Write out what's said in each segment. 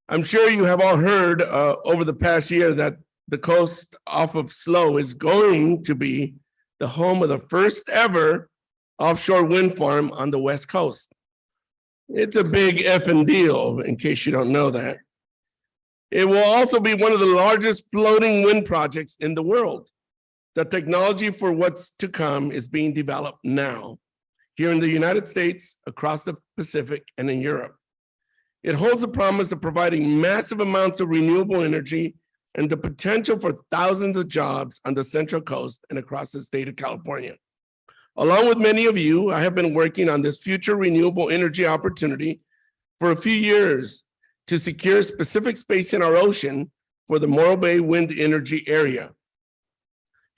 I'm sure you have all heard over the past year that the coast off of SLO is going to be the home of the first ever offshore wind farm on the West Coast. It's a big effing deal, in case you don't know that. It will also be one of the largest floating wind projects in the world. The technology for what's to come is being developed now, here in the United States, across the Pacific, and in Europe. It holds the promise of providing massive amounts of renewable energy and the potential for thousands of jobs on the Central Coast and across the state of California. Along with many of you, I have been working on this future renewable energy opportunity for a few years to secure specific space in our ocean for the Morro Bay wind energy area.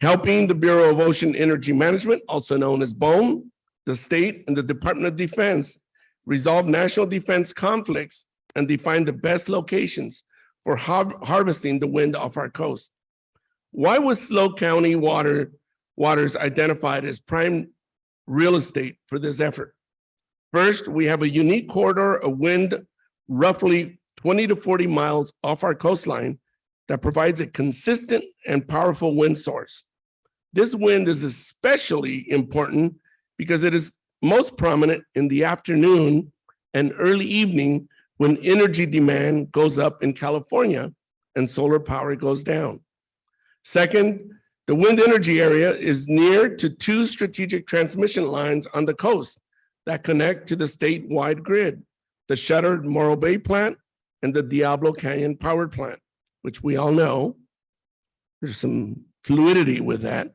Helping the Bureau of Ocean Energy Management, also known as BOEM, the state and the Department of Defense resolve national defense conflicts and define the best locations for harvesting the wind off our coast. Why was SLO County waters identified as prime real estate for this effort? First, we have a unique corridor of wind roughly 20 to 40 miles off our coastline that provides a consistent and powerful wind source. This wind is especially important because it is most prominent in the afternoon and early evening when energy demand goes up in California and solar power goes down. Second, the wind energy area is near to two strategic transmission lines on the coast that connect to the statewide grid, the shuttered Morro Bay plant and the Diablo Canyon power plant, which we all know there's some fluidity with that.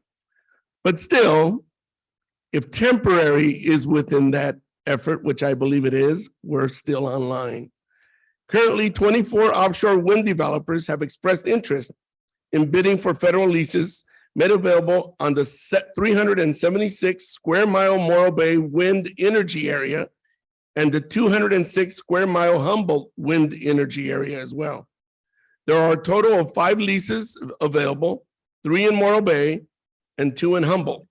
But still, if temporary is within that effort, which I believe it is, we're still online. Currently, 24 offshore wind developers have expressed interest in bidding for federal leases made available on the 376 square mile Morro Bay wind energy area and the 206 square mile Humboldt wind energy area as well. There are a total of 5 leases available, 3 in Morro Bay and 2 in Humboldt.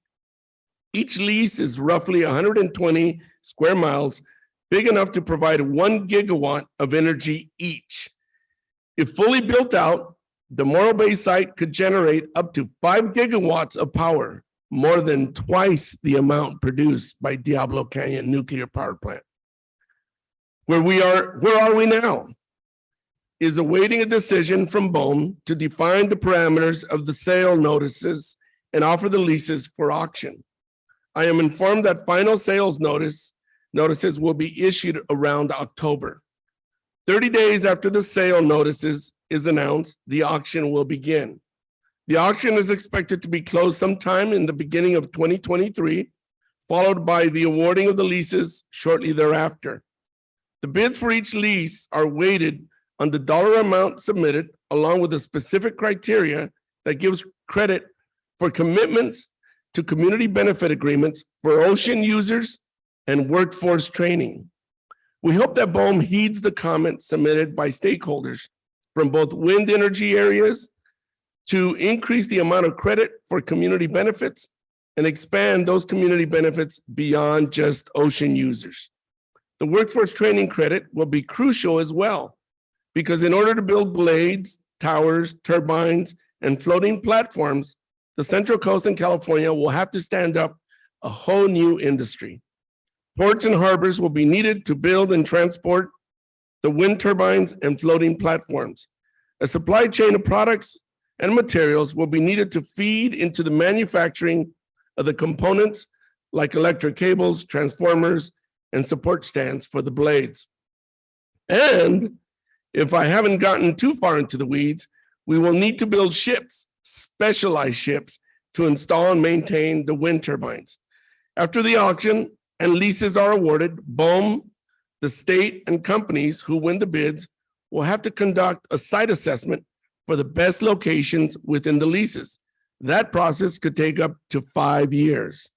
Each lease is roughly 120 square miles, big enough to provide 1 gigawatt of energy each. If fully built out, the Morro Bay site could generate up to 5 gigawatts of power, more than twice the amount produced by Diablo Canyon nuclear power plant. Where are we now? Is awaiting a decision from BOEM to define the parameters of the sale notices and offer the leases for auction. I am informed that final sales notices will be issued around October. 30 days after the sale notices is announced, the auction will begin. The auction is expected to be closed sometime in the beginning of 2023, followed by the awarding of the leases shortly thereafter. The bids for each lease are weighted on the dollar amount submitted, along with the specific criteria that gives credit for commitments to community benefit agreements for ocean users and workforce training. We hope that BOEM heeds the comments submitted by stakeholders from both wind energy areas to increase the amount of credit for community benefits and expand those community benefits beyond just ocean users. The workforce training credit will be crucial as well, because in order to build blades, towers, turbines, and floating platforms, the Central Coast in California will have to stand up a whole new industry. Ports and harbors will be needed to build and transport the wind turbines and floating platforms. A supply chain of products and materials will be needed to feed into the manufacturing of the components like electric cables, transformers, and support stands for the blades. And if I haven't gotten too far into the weeds, we will need to build ships, specialized ships, to install and maintain the wind turbines. After the auction and leases are awarded, BOEM, the state, and companies who win the bids will have to conduct a site assessment for the best locations within the leases. That process could take up to 5 years.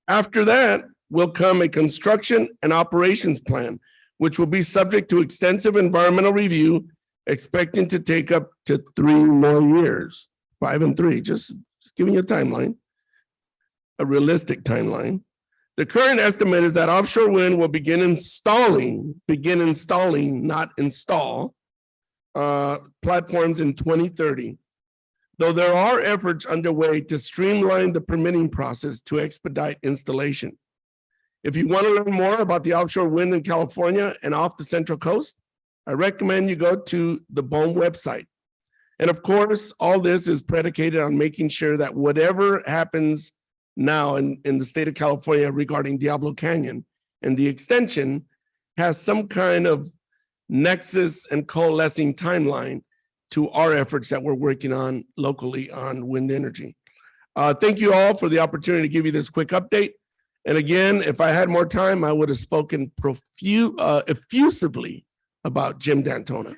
After that will come a construction and operations plan, which will be subject to extensive environmental review, expecting to take up to 3 more years. 5 and 3, just giving you a timeline, a realistic timeline. The current estimate is that offshore wind will begin installing, not install, platforms in 2030. Though there are efforts underway to streamline the permitting process to expedite installation. If you want to learn more about the offshore wind in California and off the Central Coast, I recommend you go to the BOEM website. And of course, all this is predicated on making sure that whatever happens now in the state of California regarding Diablo Canyon and the extension has some kind of nexus and coalescing timeline to our efforts that we're working on locally on wind energy. Thank you all for the opportunity to give you this quick update. And again, if I had more time, I would have spoken effusively about Jim D'Antona.